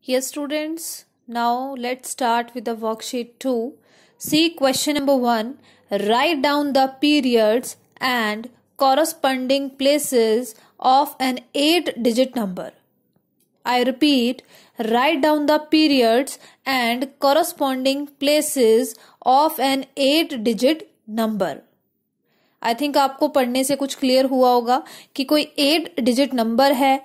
Yes, students. Now let's start with the worksheet 2. See question number 1. Write down the periods and corresponding places of an 8-digit number. I repeat, write down the periods and corresponding places of an 8-digit number. I think आपको पढ़ने से कुछ clear हुआ होगा कि कोई 8 digit number है,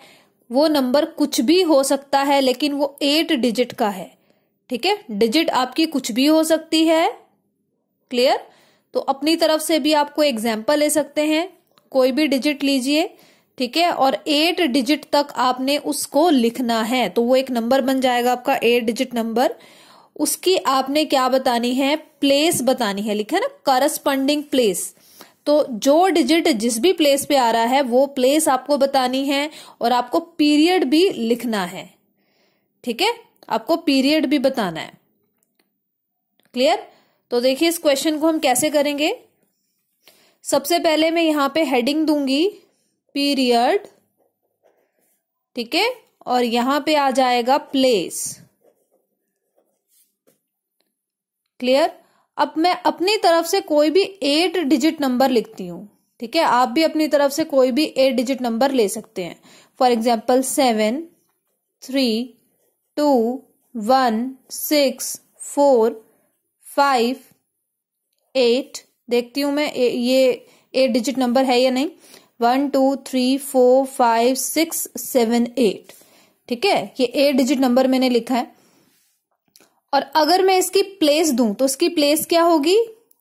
वो नंबर कुछ भी हो सकता है लेकिन वो 8 डिजिट का है। ठीक है, डिजिट आपकी कुछ भी हो सकती है। क्लियर? तो अपनी तरफ से भी आपको एग्जाम्पल ले सकते हैं, कोई भी डिजिट लीजिए, ठीक है, और 8 डिजिट तक आपने उसको लिखना है, तो वो एक नंबर बन जाएगा आपका 8 डिजिट नंबर। उसकी आपने क्या बतानी है? प्लेस बतानी है। लिखा है ना, करस्पॉन्डिंग प्लेस। तो जो डिजिट जिस भी प्लेस पे आ रहा है वो प्लेस आपको बतानी है और आपको पीरियड भी लिखना है। ठीक है, आपको पीरियड भी बताना है। क्लियर? तो देखिए इस क्वेश्चन को हम कैसे करेंगे। सबसे पहले मैं यहां पे हेडिंग दूंगी पीरियड, ठीक है, और यहां पे आ जाएगा प्लेस। क्लियर? अब मैं अपनी तरफ से कोई भी 8 डिजिट नंबर लिखती हूं। ठीक है, आप भी अपनी तरफ से कोई भी 8 डिजिट नंबर ले सकते हैं। For example 7, 3, 2, 1, 6, 4, 5, 8। देखती हूं मैं ये 8 डिजिट नंबर है या नहीं। 1, 2, 3, 4, 5, 6, 7, 8। ठीक है, ये 8 डिजिट नंबर मैंने लिखा है। और अगर मैं इसकी प्लेस दूं तो इसकी प्लेस क्या होगी?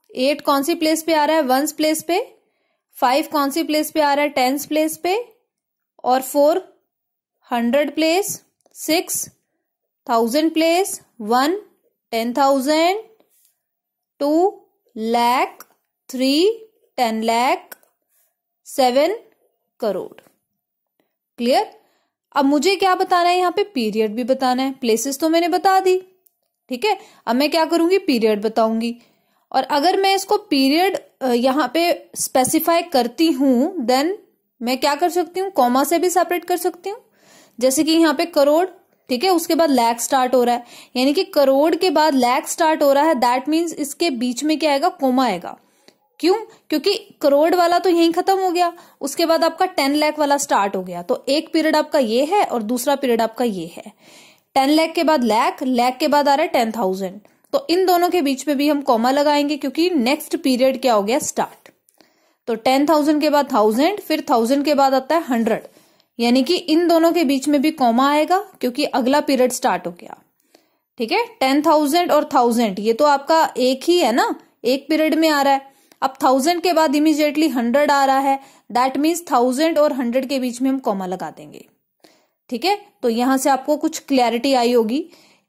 8 कौन सी प्लेस पे आ रहा है? 1s प्लेस पे। 5 कौन सी प्लेस पे आ रहा है? 10s प्लेस पे। और 4 100 place. 6 1000 place. 1 10,000। 2 lakh. 3 10 lakh. 7 crore. Clear? अब मुझे क्या बताना है? यहां पे पीरियड भी बताना है। प्लेसेस तो मैंने बता दी। ठीक है, अब मैं क्या करूंगी? पीरियड बताऊंगी। और अगर मैं इसको पीरियड यहां पे स्पेसिफाई करती हूं देन मैं क्या कर सकती हूं? कॉमा से भी सेपरेट कर सकती हूं। जैसे कि यहां पे करोड़, ठीक है, उसके बाद लाख स्टार्ट हो रहा है, यानी कि करोड़ के बाद लाख स्टार्ट हो रहा है, दैट मीन्स इसके बीच में क्या आएगा? कॉमा आएगा। क्यों? क्योंकि करोड़ वाला तो यहीं खत्म हो गया, उसके बाद आपका 10 लाख वाला स्टार्ट हो गया। तो एक पीरियड आपका ये है और दूसरा पीरियड आपका ये है। 10 लाख के बाद लाख, लाख के बाद आ रहा है 10,000। तो इन दोनों के बीच में भी हम कॉमा लगाएंगे क्योंकि नेक्स्ट पीरियड क्या हो गया? स्टार्ट। तो 10,000 के बाद 1000, फिर 1000 के बाद आता है 100, यानी कि इन दोनों के बीच में भी कॉमा आएगा क्योंकि अगला पीरियड स्टार्ट हो गया। ठीक है, 10,000 और 1000 ये तो आपका एक ही है ना, एक पीरियड में आ रहा है। अब 1000 के बाद इमीडिएटली 100 आ रहा है, दैट मीन्स 1000 और 100 के बीच में हम कॉमा लगा देंगे। ठीक है, तो यहां से आपको कुछ क्लैरिटी आई होगी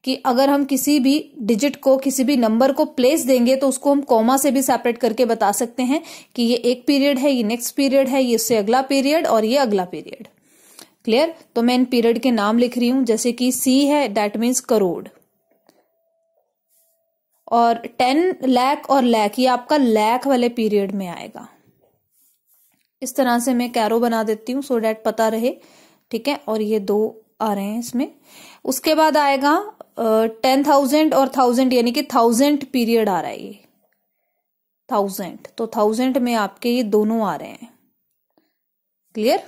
कि अगर हम किसी भी डिजिट को, किसी भी नंबर को प्लेस देंगे तो उसको हम कॉमा से भी सेपरेट करके बता सकते हैं कि ये एक पीरियड है, ये नेक्स्ट पीरियड है, ये इससे अगला पीरियड और ये अगला पीरियड। क्लियर? तो मैं इन पीरियड के नाम लिख रही हूं, जैसे कि सी है, दैट मीन्स करोड़। और 10 लाख और लाख, ये आपका लाख वाले पीरियड में आएगा। इस तरह से मैं कैरो बना देती हूँ सो डैट पता रहे। ठीक है, और ये 2 आ रहे हैं इसमें। उसके बाद आएगा 10,000 और 1000, यानी कि 1000 पीरियड आ रहा है ये 1000। तो 1000 में आपके ये दोनों आ रहे हैं। क्लियर?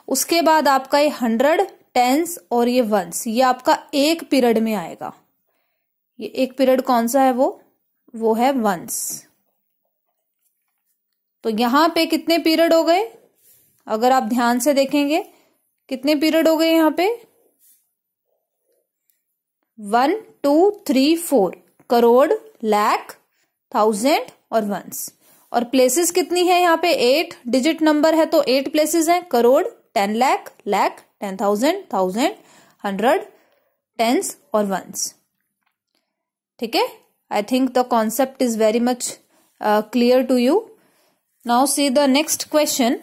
उसके बाद आपका ये 100, 10s और ये 1s, ये आपका एक पीरियड में आएगा। ये एक पीरियड कौन सा है? वो है 1s। तो यहां पे कितने पीरियड हो गए? अगर आप ध्यान से देखेंगे कितने पीरियड हो गए यहां पे? 1 2 3 4, करोड़, लाख, 1000 और 1s। और प्लेसेस कितनी है यहाँ पे? 8 डिजिट नंबर है तो 8 प्लेसेस हैं। करोड़, 10 लाख, लाख, 10,000, 1000, 100, 10s और 1s। ठीक है, I think the concept is very much clear to you. Now see the next question.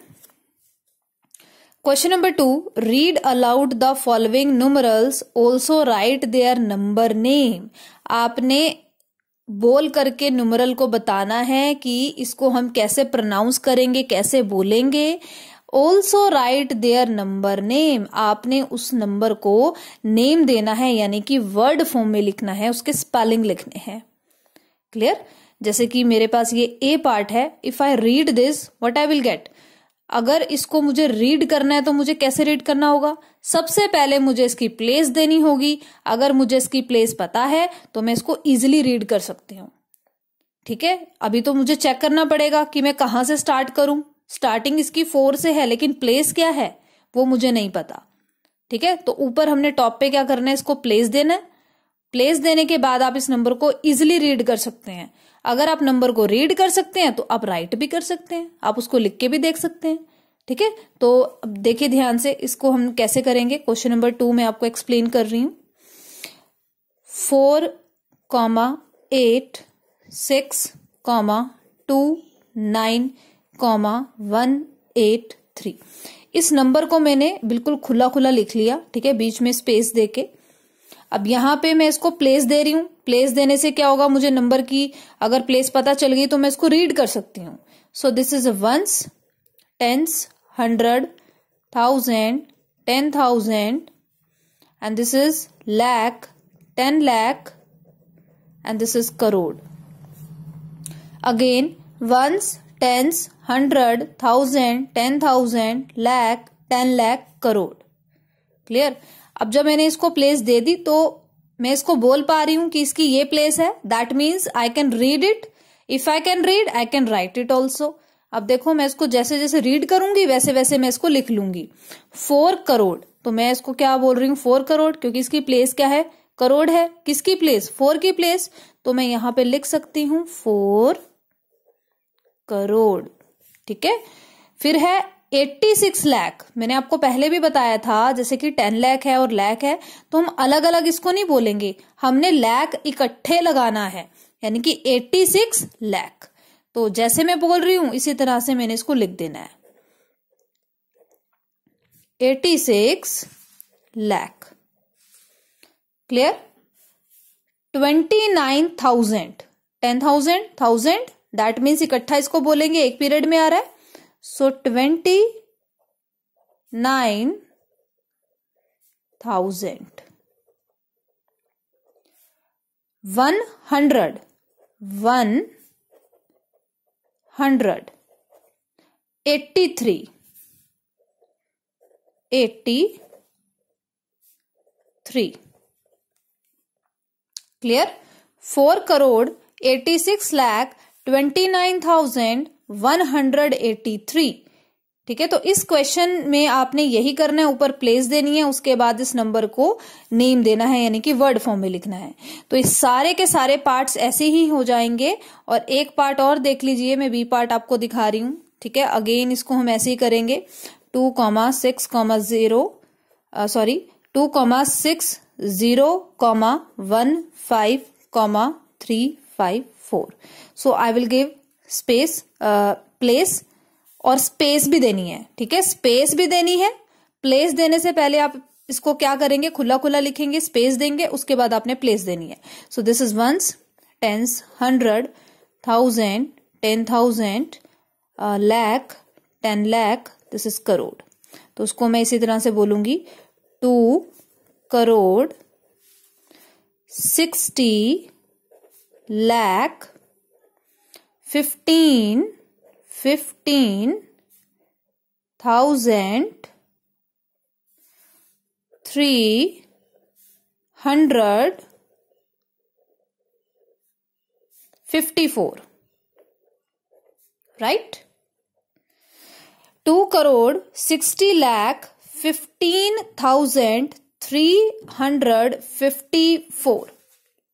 Question number 2. Read aloud the following numerals. Also write their number name. आपने बोल करके numeral को बताना है कि इसको हम कैसे प्रोनाउंस करेंगे, कैसे बोलेंगे, also write their number name, आपने उस नंबर को नेम देना है, यानी कि वर्ड फॉर्म में लिखना है, उसके स्पेलिंग लिखने हैं। क्लियर? जैसे कि मेरे पास ये ए पार्ट है, if I read this what I will get. अगर इसको मुझे रीड करना है तो मुझे कैसे रीड करना होगा? सबसे पहले मुझे इसकी प्लेस देनी होगी। अगर मुझे इसकी प्लेस पता है तो मैं इसको इजिली रीड कर सकती हूँ। ठीक है, अभी तो मुझे चेक करना पड़ेगा कि मैं कहां से स्टार्ट करूं। स्टार्टिंग इसकी 4 से है, लेकिन प्लेस क्या है वो मुझे नहीं पता। ठीक है, तो ऊपर हमने टॉप पे क्या करना है, इसको प्लेस देना है। प्लेस देने के बाद आप इस नंबर को इजिली रीड कर सकते हैं। अगर आप नंबर को रीड कर सकते हैं तो आप राइट भी कर सकते हैं, आप उसको लिख के भी देख सकते हैं। ठीक है, तो अब देखिए ध्यान से, इसको हम कैसे करेंगे। क्वेश्चन नंबर 2 में आपको एक्सप्लेन कर रही हूं। 4, 8, 6, 2, 9, 1, 8, 3। इस नंबर को मैंने बिल्कुल खुला खुला लिख लिया। ठीक है, बीच में स्पेस देके। अब यहां पे मैं इसको प्लेस दे रही हूं। प्लेस देने से क्या होगा, मुझे नंबर की अगर प्लेस पता चल गई तो मैं इसको रीड कर सकती हूँ। So this is ones, tens, 100, 1000, 10,000, and this is lakh, 10 lakh, and this is crore. Again ones, tens, 100, 1000, 10,000, lakh, 10 lakh, crore. Clear? अब जब मैंने इसको प्लेस दे दी तो मैं इसको बोल पा रही हूं कि इसकी ये प्लेस है। That means I can read it. If I can read I can write it also. अब देखो, मैं इसको जैसे जैसे रीड करूंगी वैसे वैसे मैं इसको लिख लूंगी। 4 करोड़, तो मैं इसको क्या बोल रही हूँ, 4 करोड़, क्योंकि इसकी प्लेस क्या है, करोड़ है। किसकी प्लेस? 4 की प्लेस। तो मैं यहां पे लिख सकती हूँ 4 करोड़। ठीक है, फिर है 86 लाख। मैंने आपको पहले भी बताया था, जैसे कि 10 लाख है और लाख है, तो हम अलग अलग इसको नहीं बोलेंगे, हमने लाख इकट्ठे लगाना है, यानी कि 86 लाख। तो जैसे मैं बोल रही हूं इसी तरह से मैंने इसको लिख देना है, 86 लाख। क्लियर? 29,000, 10,000, 1000, दैट मीन्स इकट्ठा इसको बोलेंगे, एक पीरियड में आ रहा है। सो 29,000। 100, 83, 83। क्लियर? 4 करोड़, 86 लाख, 29,183। ठीक है, तो इस क्वेश्चन में आपने यही करना है, ऊपर प्लेस देनी है, उसके बाद इस नंबर को नेम देना है, यानी कि वर्ड फॉर्म में लिखना है। तो इस सारे के सारे पार्ट्स ऐसे ही हो जाएंगे। और एक पार्ट और देख लीजिए, मैं बी पार्ट आपको दिखा रही हूं। ठीक है, अगेन इसको हम ऐसे ही करेंगे, 2, 6, 0, 2, 6, 0, 1, 5, 3, 5, 4। सो I will give space, place, और स्पेस भी देनी है। ठीक है, स्पेस भी देनी है। प्लेस देने से पहले आप इसको क्या करेंगे, खुला खुला लिखेंगे, स्पेस देंगे, उसके बाद आपने प्लेस देनी है। So this is ones, tens, 100, 1000, 10,000, lakh, 10 lakh, this is crore. तो उसको मैं इसी तरह से बोलूंगी, 2 crore 60 lakh 15,000 354। Right? 2 crore 60 lakh 15,354।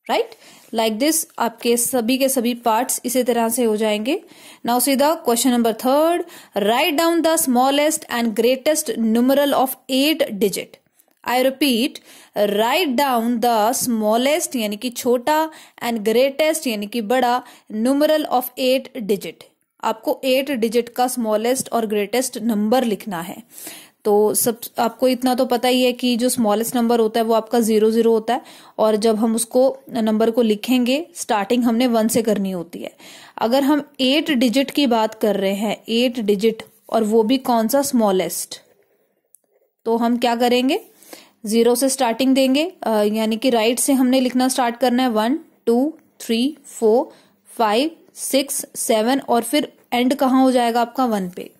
Right? Like this आपके सभी के सभी पार्ट्स इसी तरह से हो जाएंगे। Now see the question number 3, write down the smallest and greatest numeral of 8 digit. I repeat, write down the smallest यानी कि छोटा एंड ग्रेटेस्ट यानी कि बड़ा न्यूमरल ऑफ 8 डिजिट। आपको 8 डिजिट का स्मॉलेस्ट और ग्रेटेस्ट नंबर लिखना है। तो सब आपको इतना तो पता ही है कि जो स्मॉलेस्ट नंबर होता है वो आपका 00 होता है, और जब हम उसको नंबर को लिखेंगे स्टार्टिंग हमने 1 से करनी होती है। अगर हम 8 डिजिट की बात कर रहे हैं, 8 डिजिट और वो भी कौन सा, स्मॉलेस्ट। तो हम क्या करेंगे, 0 से स्टार्टिंग देंगे, यानी कि राइट से हमने लिखना स्टार्ट करना है 1 2 3 4 5 6 7 और फिर एंड कहाँ हो जाएगा आपका 1 पे,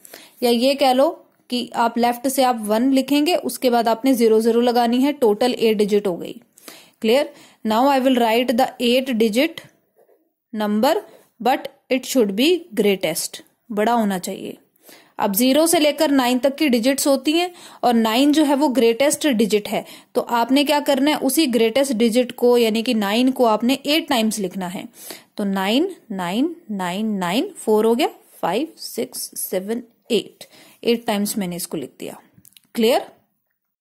या ये कह लो कि आप लेफ्ट से आप 1 लिखेंगे, उसके बाद आपने 0 0 लगानी है, टोटल 8 डिजिट हो गई। Clear. Now I will write the 8 digit number but it should be greatest, बड़ा होना चाहिए। अब 0 से लेकर 9 तक की डिजिट्स होती हैं और 9 जो है वो ग्रेटेस्ट डिजिट है, तो आपने क्या करना है, उसी ग्रेटेस्ट डिजिट को यानी कि 9 को आपने 8 टाइम्स लिखना है। तो 9 9 9 9 4 हो गया, 5 6 7 8 टाइम्स मैंने इसको लिख दिया। क्लियर।